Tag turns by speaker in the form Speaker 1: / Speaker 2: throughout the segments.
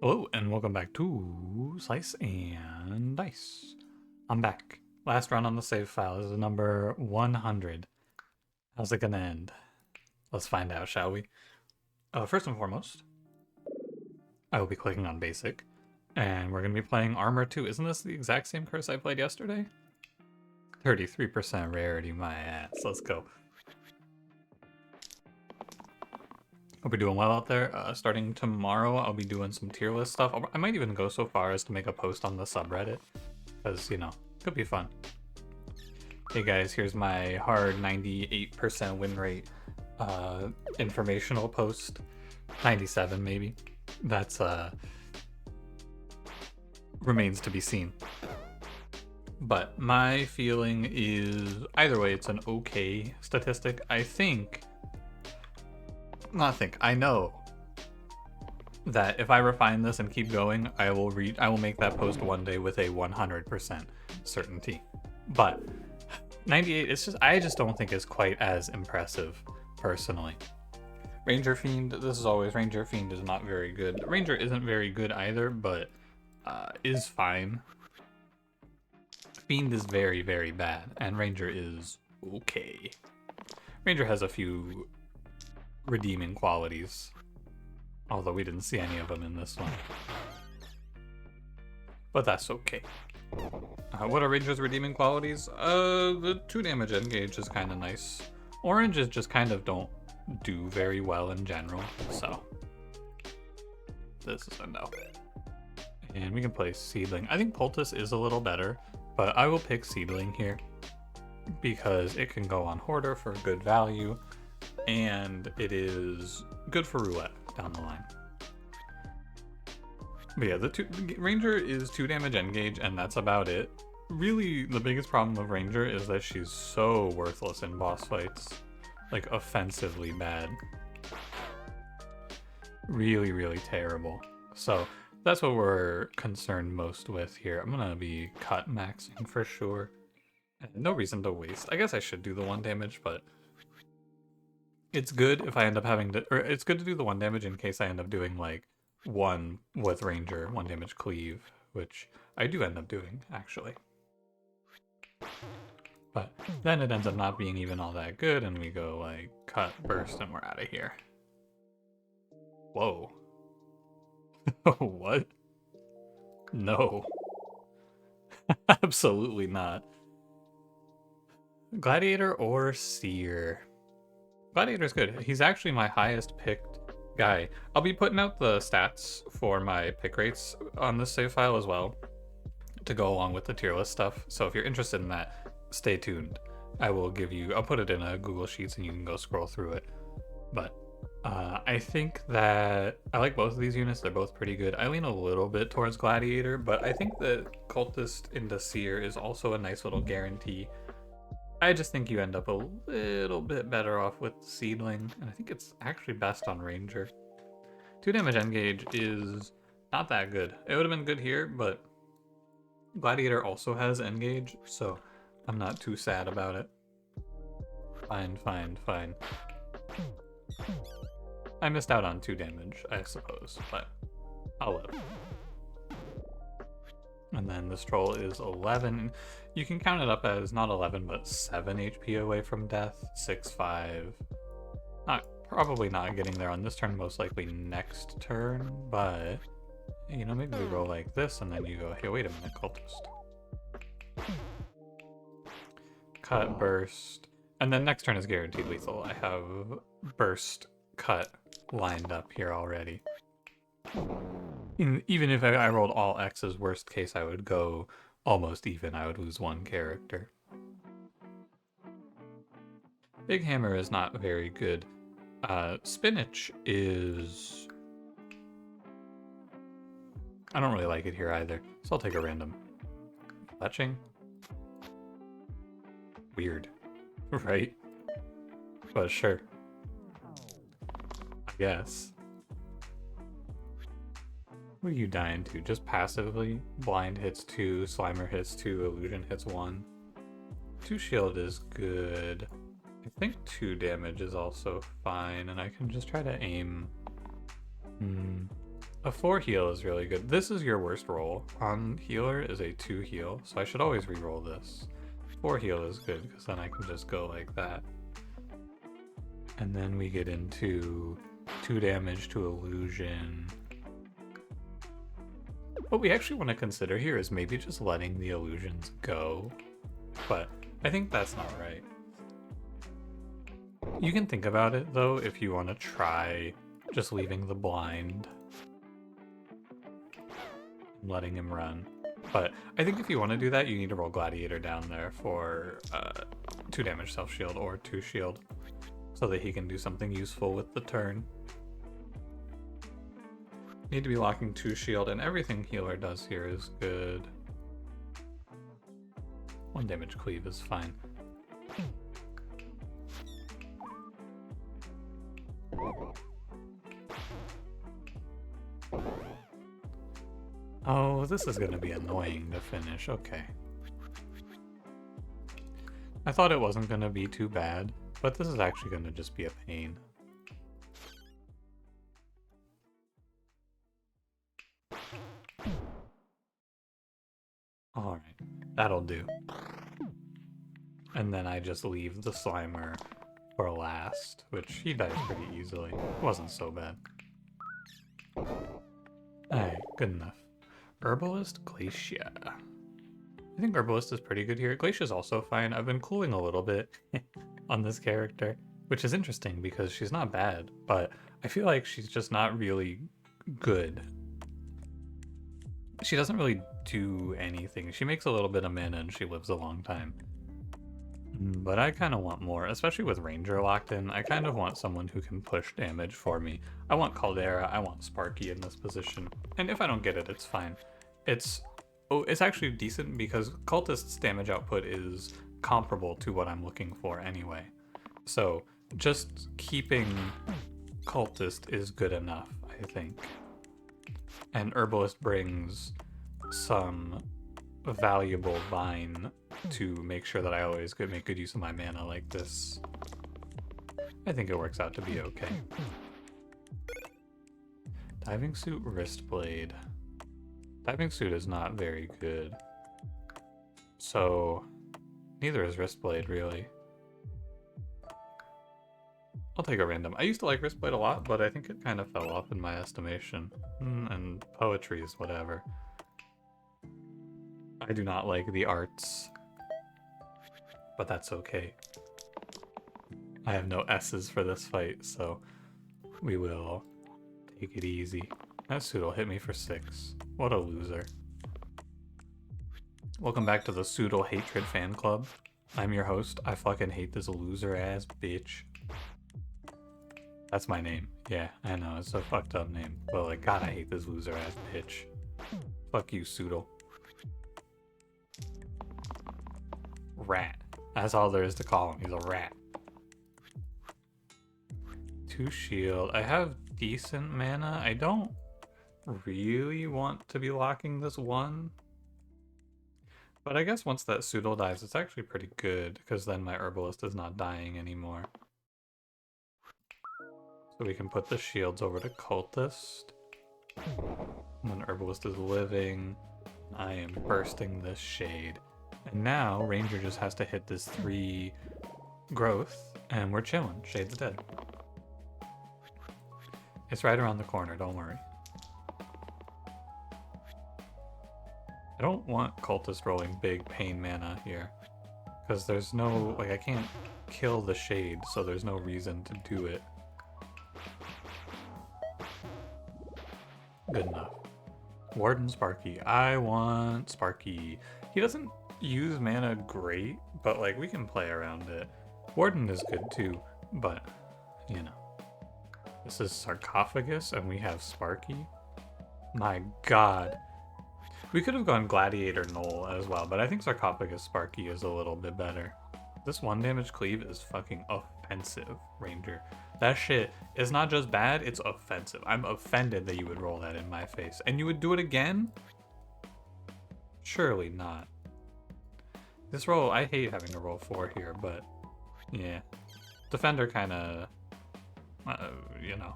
Speaker 1: Hello, and welcome back to Slice and Dice. I'm back. Last run on the save file is number 100. How's it gonna end? Let's find out, shall we? First and foremost, I will be clicking on Basic, and we're gonna be playing Armor 2. Isn't this the exact same curse I played yesterday? 33% rarity, my ass. Let's go. Hope you're doing well out there. Starting tomorrow, I'll be doing some tier list stuff. I might even go so far as to make a post on the subreddit, because, you know, could be fun. Hey guys, here's my hard 98% win rate informational post. 97 maybe. That's remains to be seen. But my feeling is either way, it's an okay statistic. I know that if I refine this and keep going, I will make that post one day with a 100% certainty. But 98, I just don't think it's quite as impressive, personally. Ranger Fiend, this is always, Ranger Fiend is not very good. Ranger isn't very good either, but is fine. Fiend is very, very bad, and Ranger is okay. Ranger has a few redeeming qualities, although we didn't see any of them in this one. But that's okay. What are Ranger's redeeming qualities? The 2 damage engage is kind of nice. Oranges just kind of don't do very well in general, so this is a no. And we can play Seedling. I think Poultice is a little better, but I will pick Seedling here because it can go on Hoarder for good value, and it is good for roulette down the line. But yeah, the Ranger is 2 damage engage, and that's about it. Really, the biggest problem with Ranger is that she's so worthless in boss fights. Like, offensively bad. Really, really terrible. So, that's what we're concerned most with here. I'm gonna be cut maxing for sure. No reason to waste. I guess I should do the 1 damage, but it's good if I end up having to, or it's good to do the 1 damage in case I end up doing like 1 with Ranger, 1 damage cleave, which I do end up doing, actually. But then it ends up not being even all that good, and we go like cut, burst, and we're out of here. Whoa. What? No. Absolutely not. Gladiator or Seer? Gladiator's good. He's actually my highest picked guy. I'll be putting out the stats for my pick rates on this save file as well to go along with the tier list stuff. So if you're interested in that, stay tuned. I'll put it in a Google Sheets and you can go scroll through it. But I think that I like both of these units. They're both pretty good. I lean a little bit towards Gladiator, but I think that Cultist into Seer is also a nice little guarantee. I just think you end up a little bit better off with Seedling, and I think it's actually best on Ranger. 2 damage engage is not that good. It would have been good here, but Gladiator also has engage, so I'm not too sad about it. Fine, fine, fine. I missed out on 2 damage, I suppose, but I'll live. And then this troll is 11. You can count it up as not 11, but 7 HP away from death. 6-5. Probably not getting there on this turn, most likely next turn, but you know, maybe we roll like this and then you go, hey, wait a minute, Cultist. Cut, burst, and then next turn is guaranteed lethal. I have burst, cut lined up here already. Even if I rolled all X's, worst case, I would go almost even. I would lose 1 character. Big Hammer is not very good. Spinach is... I don't really like it here either, so I'll take a random. Fletching? Weird. Right? But sure. I guess. What are you dying to? Just passively? Blind hits 2, Slimer hits 2, Illusion hits 1. 2 shield is good. I think 2 damage is also fine, and I can just try to aim A 4 heal is really good. This is your worst roll. On healer is a 2 heal, so I should always re-roll this. 4 heal is good, because then I can just go like that. And then we get into 2 damage to illusion. What we actually want to consider here is maybe just letting the illusions go, but I think that's not right. You can think about it though if you want to try just leaving the blind, letting him run. But I think if you want to do that, you need to roll Gladiator down there for 2 damage self shield or 2 shield, so that he can do something useful with the turn. Need to be locking 2 shield, and everything healer does here is good. 1 damage cleave is fine. Oh, this is gonna be annoying to finish. Okay. I thought it wasn't gonna be too bad, but this is actually gonna just be a pain. Alright, that'll do. And then I just leave the Slimer for last, which he dies pretty easily. It wasn't so bad. Alright, good enough. Herbalist, Glacia. I think Herbalist is pretty good here. Glacia's also fine. I've been cooling a little bit on this character, which is interesting because she's not bad, but I feel like she's just not really good. She doesn't really do anything. She makes a little bit of mana and she lives a long time. But I kind of want more, especially with Ranger locked in. I kind of want someone who can push damage for me. I want Caldera, I want Sparky in this position. And if I don't get it, it's fine. It's actually decent because Cultist's damage output is comparable to what I'm looking for anyway. So just keeping Cultist is good enough, I think. And Herbalist brings some valuable vine to make sure that I always could make good use of my mana like this. I think it works out to be okay. Diving suit, wrist blade. Diving suit is not very good. So neither is wrist blade really. I'll take a random. I used to like wrist blade a lot, but I think it kind of fell off in my estimation. And poetry is whatever. I do not like the arts, but that's okay. I have no S's for this fight, so we will take it easy. That suit will hit me for 6. What a loser. Welcome back to the Pseudo Hatred Fan Club. I'm your host. I fucking hate this loser ass bitch. That's my name. Yeah, I know, it's a fucked up name. But like, God, I hate this loser ass bitch. Fuck you, Pseudo. Rat. That's all there is to call him. He's a rat. 2 shield. I have decent mana. I don't really want to be locking this 1. But I guess once that Pseudo dies, it's actually pretty good, because then my Herbalist is not dying anymore. So we can put the shields over to Cultist. And then Herbalist is living. I am bursting this shade. And now Ranger just has to hit this 3 growth, and we're chilling. Shade's dead. It's right around the corner, don't worry. I don't want Cultist rolling big pain mana here, because there's no, like, I can't kill the shade, so there's no reason to do it. Good enough. Warden Sparky. I want Sparky. He doesn't use mana great, but like we can play around it. Warden is good too, but you know. This is Sarcophagus and we have Sparky. My god. We could have gone Gladiator Knoll as well, but I think Sarcophagus Sparky is a little bit better. This 1 damage cleave is fucking offensive, Ranger. That shit is not just bad, it's offensive. I'm offended that you would roll that in my face. And you would do it again? Surely not. This roll, I hate having to roll 4 here, but yeah. Defender kind of, you know.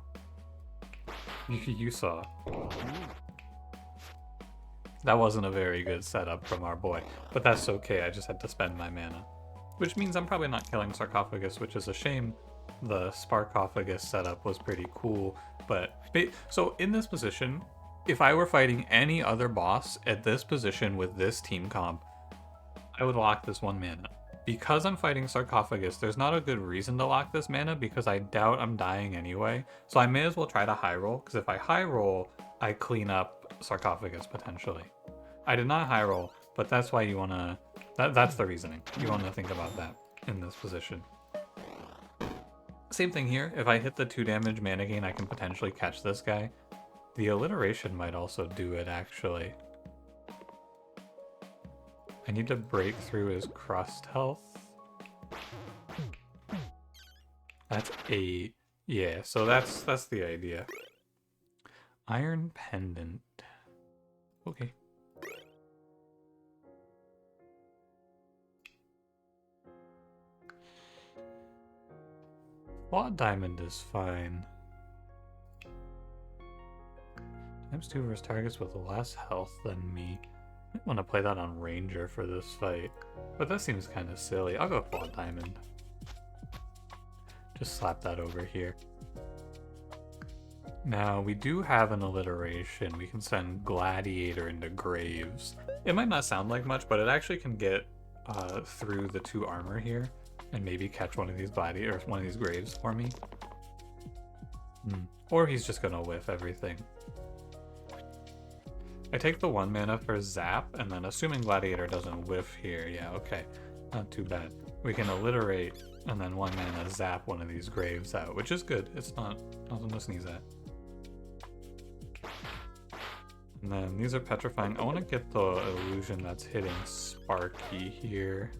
Speaker 1: You saw. That wasn't a very good setup from our boy, but that's okay, I just had to spend my mana. Which means I'm probably not killing Sarcophagus, which is a shame. The Sarcophagus setup was pretty cool, but... So in this position, if I were fighting any other boss at this position with this team comp, I would lock this 1 mana. Because I'm fighting Sarcophagus, there's not a good reason to lock this mana because I doubt I'm dying anyway. So I may as well try to high roll, because if I high roll, I clean up Sarcophagus potentially. I did not high roll, but that's why you want to... That's the reasoning. You want to think about that in this position. Same thing here. If I hit the 2 damage mana gain, I can potentially catch this guy. The alliteration might also do it, actually. I need to break through his crust health. That's 8. Yeah, so that's the idea. Iron Pendant. Okay. Quad Diamond is fine. ×2 versus targets with less health than me. I might want to play that on Ranger for this fight, but that seems kind of silly. I'll go Quad Diamond. Just slap that over here. Now, we do have an alliteration. We can send Gladiator into Graves. It might not sound like much, but it actually can get through the 2 armor here and maybe catch one of these Gladiators, one of these Graves for me. Or he's just gonna whiff everything. I take the 1 mana for Zap, and then assuming Gladiator doesn't whiff here, yeah, okay. Not too bad. We can alliterate, and then 1 mana Zap one of these Graves out, which is good. It's nothing to sneeze at. And then these are petrifying. I want to get the illusion that's hitting Sparky here.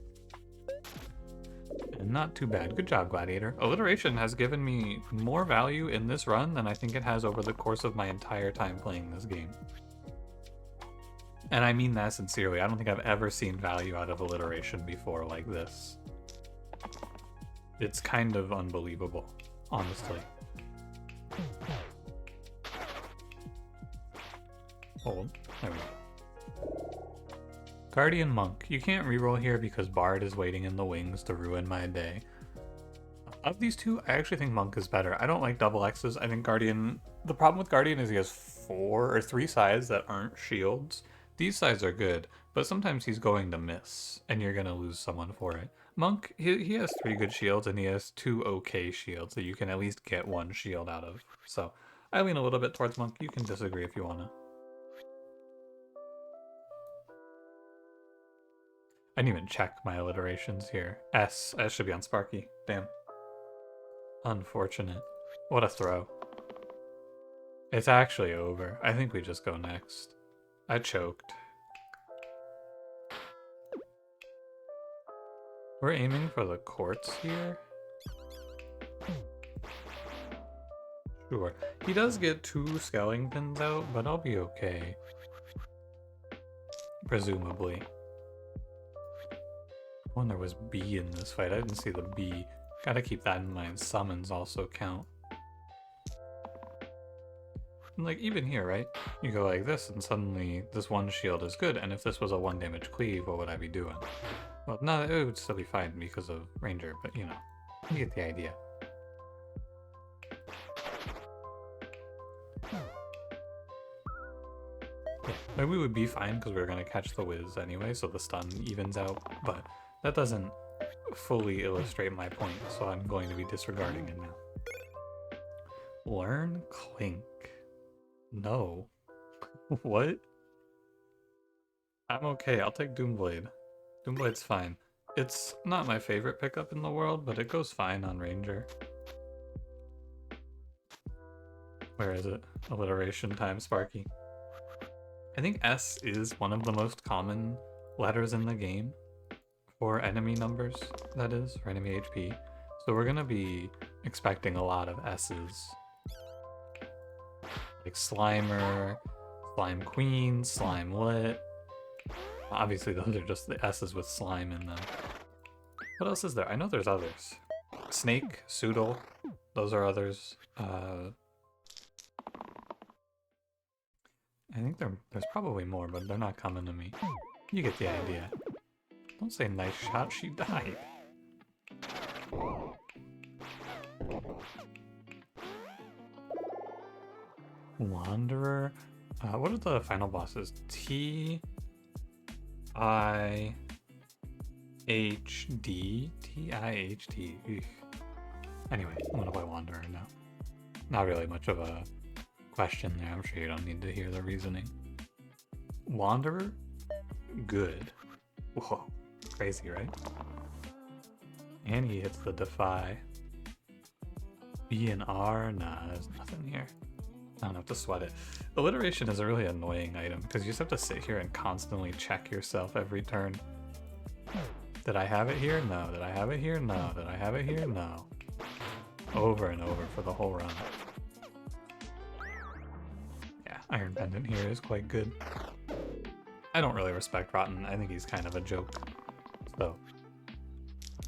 Speaker 1: And not too bad. Good job, Gladiator. Alliteration has given me more value in this run than I think it has over the course of my entire time playing this game. And I mean that sincerely. I don't think I've ever seen value out of alliteration before like this. It's kind of unbelievable, honestly. Hold. There we go. Guardian Monk. You can't reroll here because Bard is waiting in the wings to ruin my day. Of these two, I actually think Monk is better. I don't like double X's. I think Guardian... The problem with Guardian is he has 4 or 3 sides that aren't shields. These sides are good, but sometimes he's going to miss, and you're going to lose someone for it. Monk, he has 3 good shields, and he has 2 okay shields, so you can at least get 1 shield out of. So, I lean a little bit towards Monk. You can disagree if you want to. I didn't even check my alliterations here. S should be on Sparky. Damn. Unfortunate. What a throw. It's actually over. I think we just go next. I choked. We're aiming for the quartz here. Sure. He does get 2 Skellingtons out, but I'll be okay. Presumably. Oh, and there was B in this fight. I didn't see the B. Gotta keep that in mind. Summons also count. And like, even here, right? You go like this, and suddenly this 1 shield is good, and if this was a 1 damage cleave, what would I be doing? Well, no, it would still be fine because of Ranger, but you know, you get the idea. Yeah, like we would be fine because we were going to catch the whiz anyway, so the stun evens out, but that doesn't fully illustrate my point, so I'm going to be disregarding it now. Learn Clink. No. What? I'm okay, I'll take Doomblade. Doomblade's fine. It's not my favorite pickup in the world, but it goes fine on Ranger. Where is it? Alliteration time, Sparky. I think S is one of the most common letters in the game. For enemy numbers, that is, for enemy HP. So we're gonna be expecting a lot of S's. Like Slimer, Slime Queen, Slime Lit. Obviously those are just the S's with slime in them. What else is there? I know there's others. Snake, Soodle, those are others. I think there's probably more, but they're not coming to me. You get the idea. Don't say nice shot, she died. Wanderer. What are the final bosses? T I H D? T I H T. Anyway, I'm gonna play Wanderer now. Not really much of a question there. I'm sure you don't need to hear the reasoning. Wanderer? Good. Whoa. Crazy, right? And he hits the defy. B and R? Nah, there's nothing here. I don't have to sweat it. Alliteration is a really annoying item because you just have to sit here and constantly check yourself every turn. Did I have it here? No. Did I have it here? No. Did I have it here? No. Over and over for the whole run. Yeah, Iron Pendant here is quite good. I don't really respect Rotten. I think he's kind of a joke. So,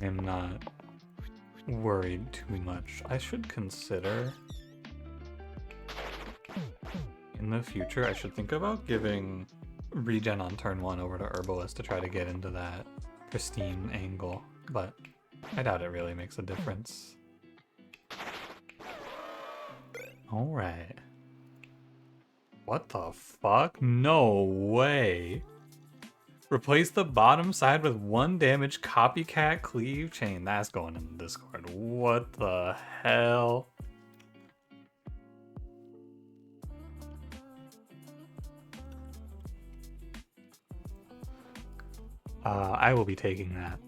Speaker 1: I'm not worried too much. I should consider... in the future, I should think about giving regen on turn 1 over to Herbalist to try to get into that pristine angle, but I doubt it really makes a difference. Alright. What the fuck? No way! Replace the bottom side with 1 damage copycat cleave chain. That's going in the Discord. What the hell? I will be taking that.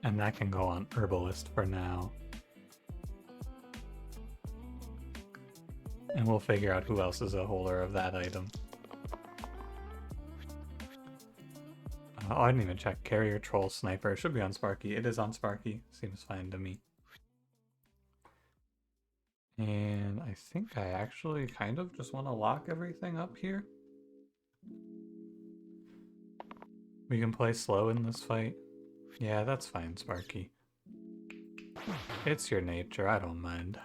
Speaker 1: And that can go on Herbalist for now. And we'll figure out who else is a holder of that item. Oh, I didn't even check. Carrier, Troll, Sniper. It should be on Sparky. It is on Sparky. Seems fine to me. And I think I actually kind of just want to lock everything up here. We can play slow in this fight. Yeah, that's fine, Sparky. It's your nature, I don't mind.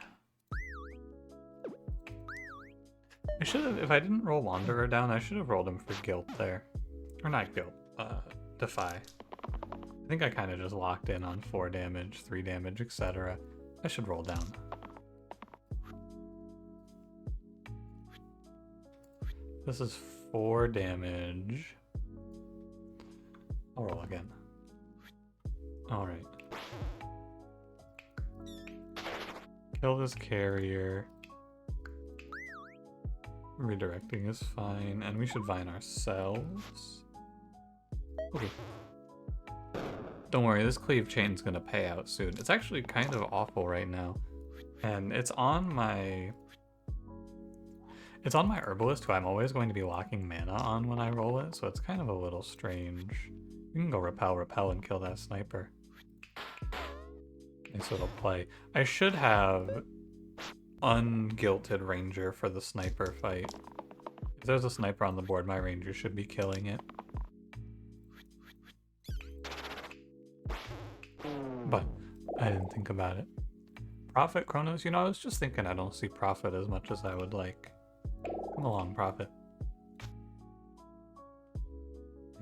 Speaker 1: I should have, if I didn't roll Wanderer down, I should have rolled him for Guilt there. Or not Guilt, Defy. I think I kind of just locked in on 4 damage, 3 damage, etc. I should roll down. This is 4 damage. I'll roll again. Alright. Kill this carrier. Redirecting is fine, and we should vine ourselves. Okay. Don't worry, this cleave chain's gonna pay out soon. It's actually kind of awful right now. And it's on my Herbalist, who I'm always going to be locking mana on when I roll it, so it's kind of a little strange. We can go repel, and kill that sniper. And so it'll play. I should have unguilted Ranger for the sniper fight. If there's a sniper on the board, my Ranger should be killing it. But I didn't think about it. Prophet, Chronos, you know, I was just thinking I don't see Prophet as much as I would like. Come along, Prophet.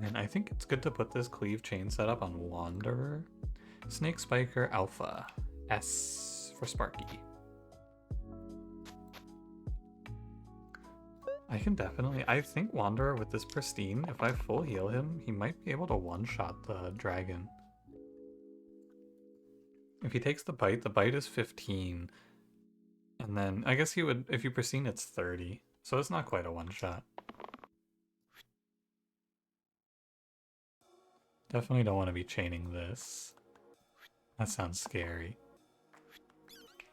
Speaker 1: And I think it's good to put this cleave chain setup on Wanderer. Snake Spiker Alpha. S for Sparky. I can definitely... I think Wanderer with this Pristine, if I full heal him, he might be able to one-shot the dragon. If he takes the bite is 15. And then, I guess he would... If you Pristine, it's 30. So it's not quite a one-shot. Definitely don't want to be chaining this. That sounds scary.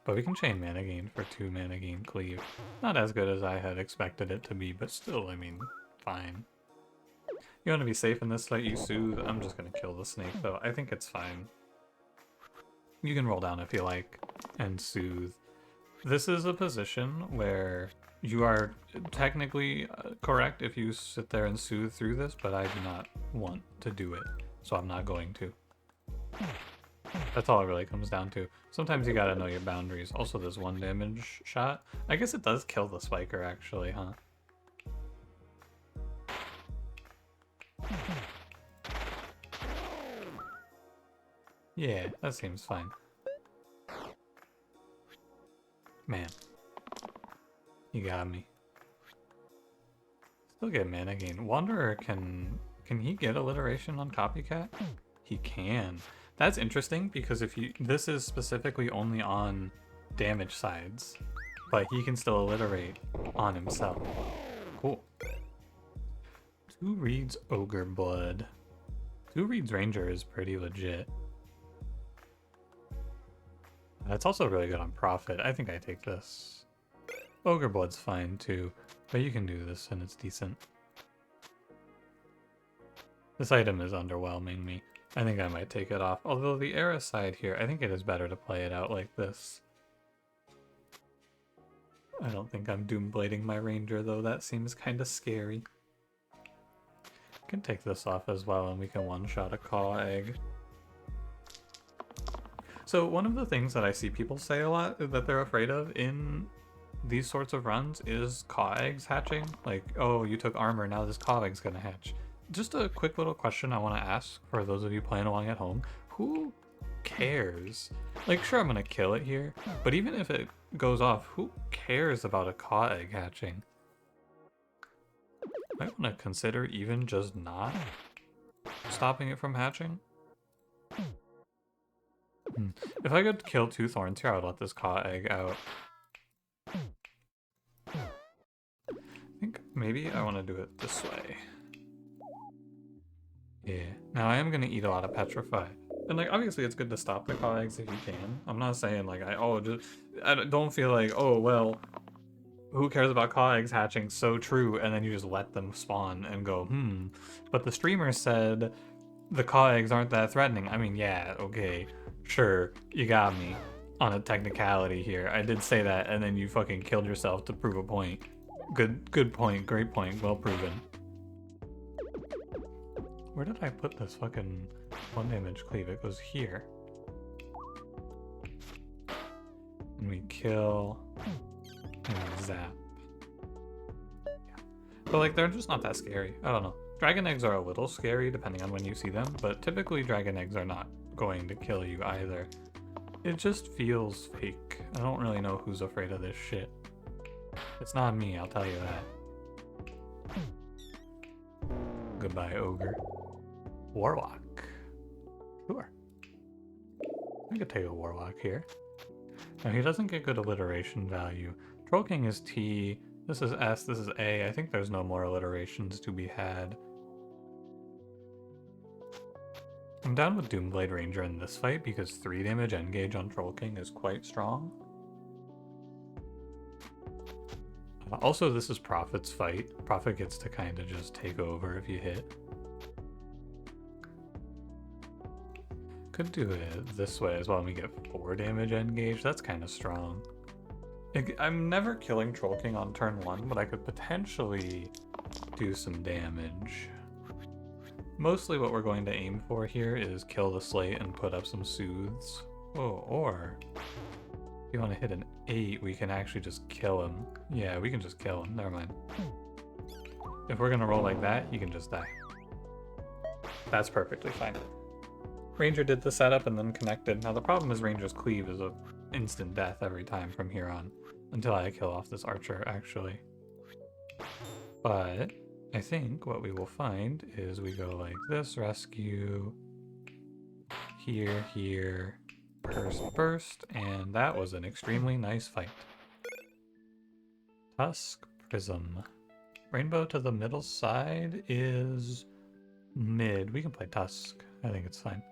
Speaker 1: But we can chain mana gain for 2 mana gain cleave. Not as good as I had expected it to be, but still, I mean, fine. You want to be safe in this fight, you soothe. I'm just going to kill the snake, though. I think it's fine. You can roll down if you like, and soothe. This is a position where you are technically correct if you sit there and soothe through this, but I do not want to do it, so I'm not going to. That's all it really comes down to. Sometimes you gotta know your boundaries. Also, there's 1 damage shot. I guess it does kill the spiker, actually, huh? Yeah, that seems fine. Man. You got me. Still get mana gain. Wanderer can he get alliteration on Copycat? He can. That's interesting because if you this is specifically only on damage sides, but he can still alliterate on himself. Cool. 2 reads Ogre Blood. 2 reads Ranger is pretty legit. That's also really good on Profit. I think I take this. Ogre Blood's fine too, but you can do this and it's decent. This item is underwhelming me. I think I might take it off. Although the era side here, I think it is better to play it out like this. I don't think I'm doomblading my Ranger though, that seems kinda scary. I can take this off as well and we can one-shot a Caw Egg. So one of the things that I see people say a lot that they're afraid of in these sorts of runs is Caw Eggs hatching. Like, oh, you took armor, now this Caw Egg's gonna hatch. Just a quick little question I want to ask for those of you playing along at home. Who cares? Like, sure, I'm gonna kill it here, but even if it goes off, who cares about a Caw Egg hatching? I want to consider even just not stopping it from hatching. If I could kill 2 thorns here, I would let this Caw Egg out. I think maybe I want to do it this way. Yeah. Now I am going to eat a lot of Petrify. And like, obviously it's good to stop the Caw Eggs if you can. I'm not saying like, I don't feel like, oh, well, who cares about Caw Eggs hatching? So true. And then you just let them spawn and go, But the streamer said the Caw Eggs aren't that threatening. I mean, yeah, okay. Sure, you got me on a technicality here. I did say that, and then you fucking killed yourself to prove a point. Good point, great point, well proven. Where did I put this fucking 1 damage cleave? It goes here. And we kill and zap. Yeah. But like, they're just not that scary. I don't know. Dragon eggs are a little scary depending on when you see them, but typically dragon eggs are not going to kill you either. It just feels fake. I don't really know who's afraid of this shit. It's not me, I'll tell you that. Goodbye, Ogre. Warlock. Sure. I could take a Warlock here. Now he doesn't get good alliteration value. Troll King is T, this is S, this is A. I think there's no more alliterations to be had. I'm down with Doomblade Ranger in this fight because 3 damage engage on Troll King is quite strong. Also, this is Prophet's fight. Prophet gets to kind of just take over if you hit. Could do it this way as well and we get 4 damage engage. That's kind of strong. I'm never killing Troll King on turn 1, but I could potentially do some damage. Mostly what we're going to aim for here is kill the slate and put up some soothes. Oh, or if you want to hit an 8, we can actually just kill him. Yeah, we can just kill him. Never mind. If we're going to roll like that, you can just die. That's perfectly fine. Ranger did the setup and then connected. Now the problem is Ranger's cleave is a instant death every time from here on. Until I kill off this archer, actually. But I think what we will find is we go like this, rescue, here, here, burst, and that was an extremely nice fight. Tusk, Prism. Rainbow to the middle side is mid. We can play Tusk. I think it's fine.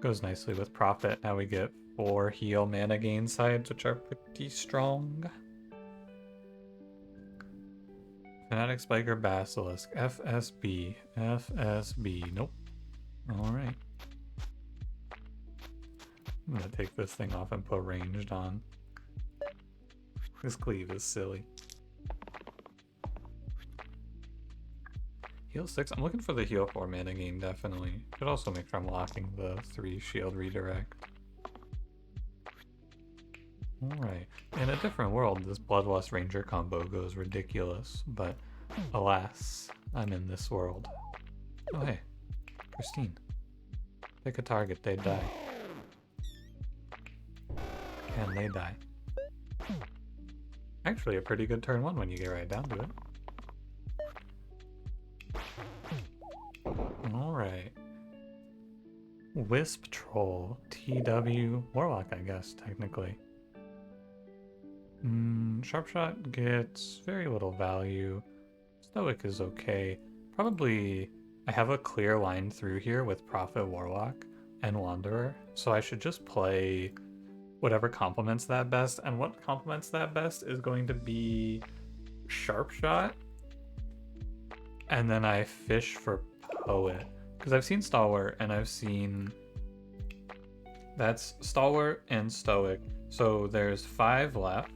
Speaker 1: Goes nicely with Prophet. Now we get 4 heal mana gain sides, which are pretty strong. Fanatic Spiker Basilisk. FSB. FSB. Nope. Alright. I'm gonna take this thing off and put ranged on. This cleave is silly. Heal 6. I'm looking for the heal 4 mana gain, definitely. Should also make sure I'm locking the 3 shield redirect. Alright. In a different world, this Bloodlust Ranger combo goes ridiculous, but alas, I'm in this world. Oh hey, Christine. Pick a target, they die. Can they die? Actually a pretty good turn 1 when you get right down to it. Alright. Wisp Troll. TW Warlock, I guess, technically. Sharpshot gets very little value. Stoic is okay. Probably I have a clear line through here with Prophet Warlock and Wanderer, so I should just play whatever complements that best, and what complements that best is going to be Sharpshot, and then I fish for Poet, because I've seen Stalwart and I've seen that's Stalwart and Stoic, so there's 5 left,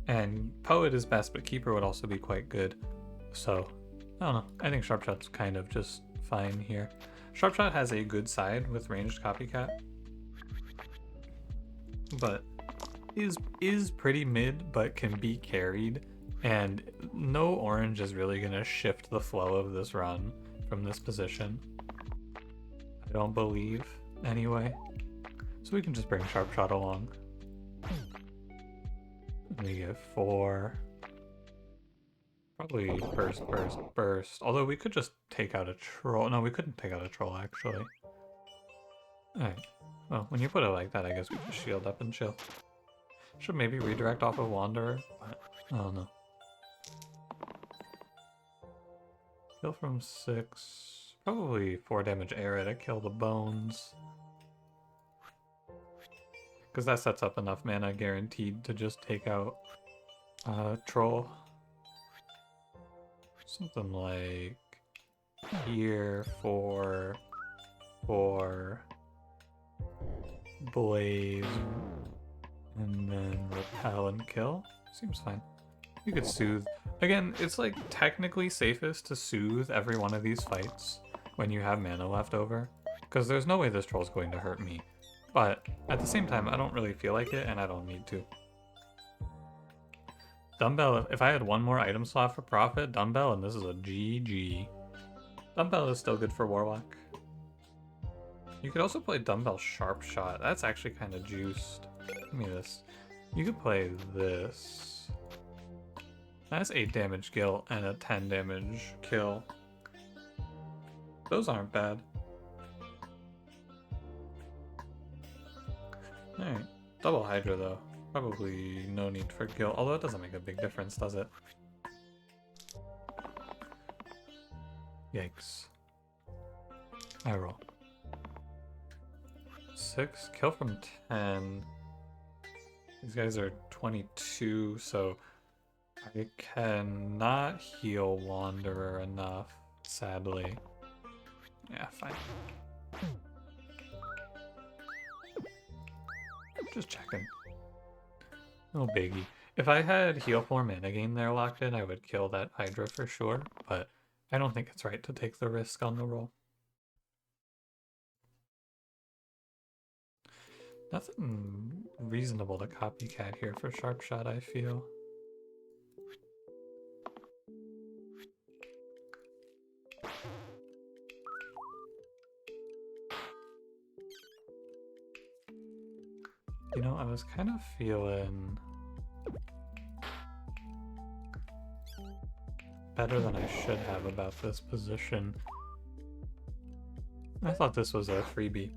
Speaker 1: and Poet is best, but Keeper would also be quite good. So I don't know, I think Sharpshot's kind of just fine here. Sharpshot has a good side with ranged Copycat, but is pretty mid, but can be carried, and no orange is really gonna shift the flow of this run from this position. I don't believe, anyway. So we can just bring Sharpshot along. We get 4. Probably burst. Although we could just take out a troll. No, we couldn't take out a troll, actually. Alright. Well, when you put it like that, I guess we just shield up and chill. Should maybe redirect off of Wanderer, but I don't know. Kill from 6. Probably 4 damage area to kill the bones. Because that sets up enough mana guaranteed to just take out troll. Something like here for blaze, and then repel and kill. Seems fine. You could soothe. Again, it's like technically safest to soothe every one of these fights when you have mana left over, because there's no way this troll's going to hurt me. But at the same time, I don't really feel like it, and I don't need to. Dumbbell, if I had one more item slot for Prophet, Dumbbell, and this is a GG. Dumbbell is still good for Warlock. You could also play Dumbbell Sharpshot. That's actually kind of juiced. Give me this. You could play this. That's 8 damage kill and a 10 damage kill. Those aren't bad. Alright. Double Hydra though. Probably no need for guilt, although it doesn't make a big difference, does it? Yikes. I roll. 6, kill from 10. These guys are 22, so I cannot heal Wanderer enough, sadly. Yeah, fine. Just checking. No biggie. If I had heal 4 mana gain there locked in, I would kill that Hydra for sure, but I don't think it's right to take the risk on the roll. Nothing reasonable to copycat here for Sharpshot, I feel. You know, I was kind of feeling better than I should have about this position. I thought this was a freebie.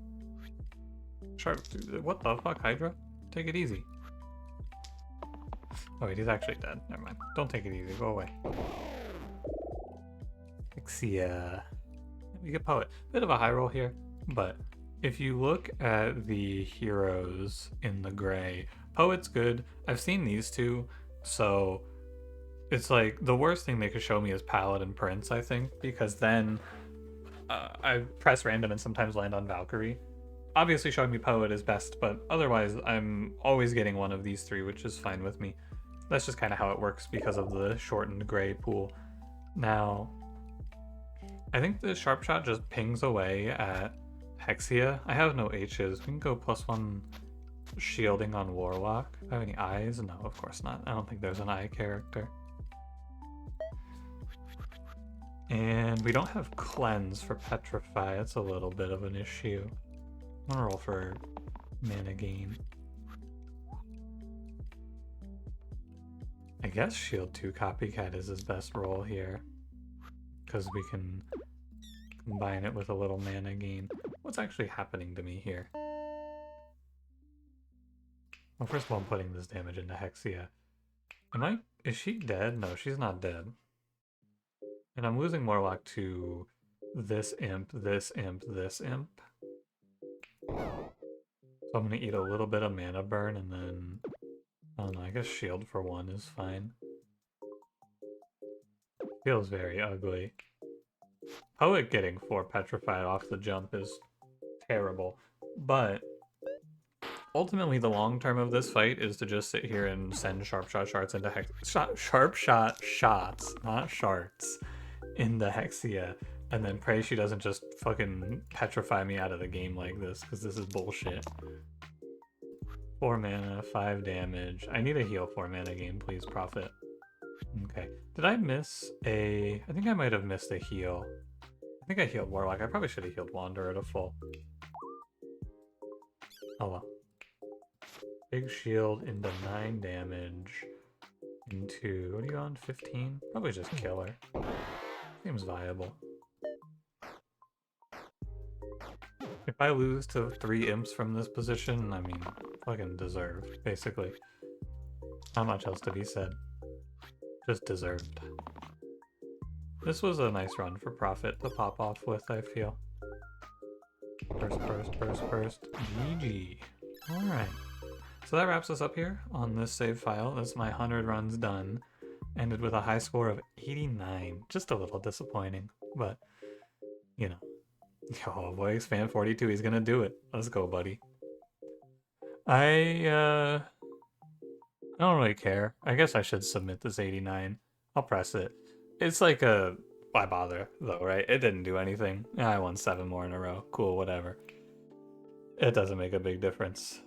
Speaker 1: What the fuck, Hydra? Take it easy. Oh wait, he's actually dead. Never mind. Don't take it easy. Go away. Hexia. You get Poet. Bit of a high roll here, but if you look at the heroes in the gray, Poet's good. I've seen these two, so it's like the worst thing they could show me is Paladin Prince, I think, because then I press random and sometimes land on Valkyrie. Obviously showing me Poet is best, but otherwise I'm always getting one of these 3, which is fine with me. That's just kind of how it works because of the shortened gray pool. Now,
Speaker 2: I think the sharp shot just pings away at Hexia. I have no H's. We can go +1 shielding on Warlock. Do I have any eyes? No, of course not. I don't think there's an eye character. And we don't have cleanse for petrify. That's a little bit of an issue. I'm gonna roll for mana gain. I guess shield 2 copycat is his best roll here, because we can combine it with a little mana gain. What's actually happening to me here? Well, first of all, I'm putting this damage into Hexia. Is she dead? No, she's not dead. And I'm losing Warlock to this imp, this imp, this imp. So I'm gonna eat a little bit of mana burn and then, I don't know, I guess shield for 1 is fine. Feels very ugly. Poet getting 4 petrified off the jump is terrible, but ultimately the long term of this fight is to just sit here and send sharpshot shots into sharpshot shots, not sharts, into Hexia, and then pray she doesn't just fucking petrify me out of the game like this, because this is bullshit. 4 mana, 5 damage. I need a heal 4 mana gain, please, Prophet. Okay. Did I miss a... I think I might have missed a heal. I think I healed Warlock. I probably should have healed Wanderer to full. Oh well. Big shield into 9 damage. Into... What are you on? 15? Probably just kill her. Seems viable. If I lose to 3 imps from this position, I mean, fucking deserved, basically. Not much else to be said. Just deserved. This was a nice run for Prophet to pop off with, I feel. Burst. GG. Alright. So that wraps us up here on this save file. That's my 100 runs done. Ended with a high score of 89. Just a little disappointing, but, you know. Oh boy, Fan 42, he's gonna do it. Let's go, buddy. I don't really care. I guess I should submit this 89. I'll press it. It's like a... Why bother, though, right? It didn't do anything. I won 7 more in a row. Cool, whatever. It doesn't make a big difference.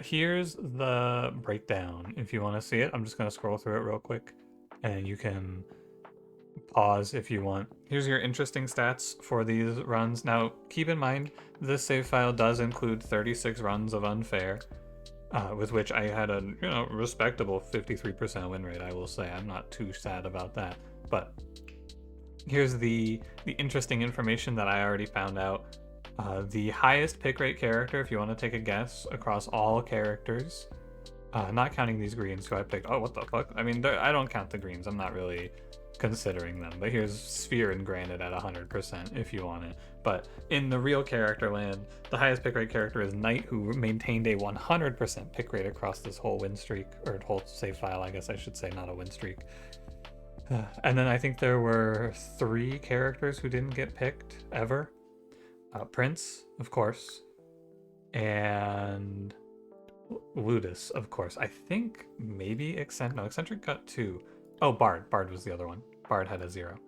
Speaker 2: Here's the breakdown. If you want to see it, I'm just going to scroll through it real quick. And you can pause if you want. Here's your interesting stats for these runs. Now, keep in mind, this save file does include 36 runs of unfair. With which I had a respectable 53% win rate, I will say. I'm not too sad about that. But here's the interesting information that I already found out. The highest pick rate character, if you want to take a guess, across all characters, not counting these greens who I picked. Oh, what the fuck? I mean, I don't count the greens. I'm not really considering them. But here's Sphere and Granite at 100% if you want it. But in the real character land, the highest pick rate character is Knight, who maintained a 100% pick rate across this whole win streak, or whole save file, I guess I should say, not a win streak. And then I think there were 3 characters who didn't get picked ever. Prince, of course, and Ludus, of course. I think maybe Eccentric got 2. Oh, Bard was the other one. Bard had a 0.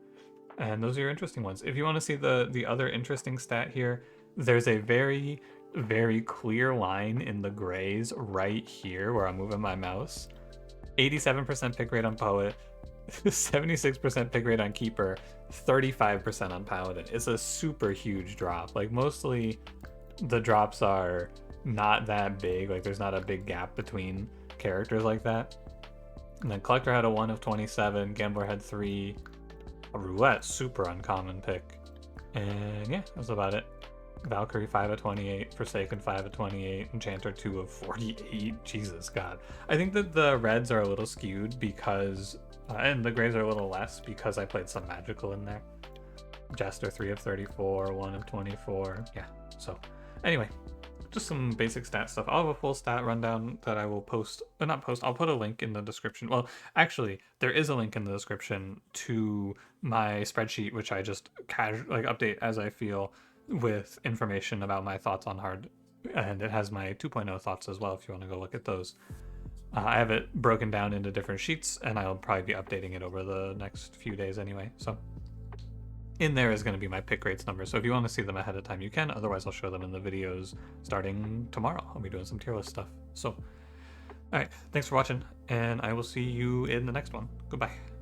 Speaker 2: And those are your interesting ones. If you want to see the other interesting stat here, there's a very, very clear line in the grays right here where I'm moving my mouse. 87% pick rate on Poet, 76% pick rate on Keeper, 35% on Paladin. It's a super huge drop. Like, mostly the drops are not that big. Like, there's not a big gap between characters like that. And then Collector had a 1 of 27, Gambler had 3, a Roulette, super uncommon pick. And yeah, that's about it. Valkyrie 5 of 28, Forsaken 5 of 28, Enchanter 2 of 48. Jesus God. I think that the reds are a little skewed because, and the grays are a little less because I played some magical in there. Jester 3 of 34, 1 of 24. Yeah, so anyway, just some basic stat stuff. I'll have a full stat rundown that I will post, not post, I'll put a link in the description. Well, actually, there is a link in the description to my spreadsheet, which I just update as I feel, with information about my thoughts on hard, and it has my 2.0 thoughts as well if you want to go look at those. I have it broken down into different sheets, and I'll probably be updating it over the next few days anyway. So
Speaker 1: in there is going to be my pick rates number. So if you want to see them ahead of time, you can. Otherwise, I'll show them in the videos starting tomorrow. I'll be doing some tier list stuff. So, all right, thanks for watching, and I will see you in the next one. Goodbye.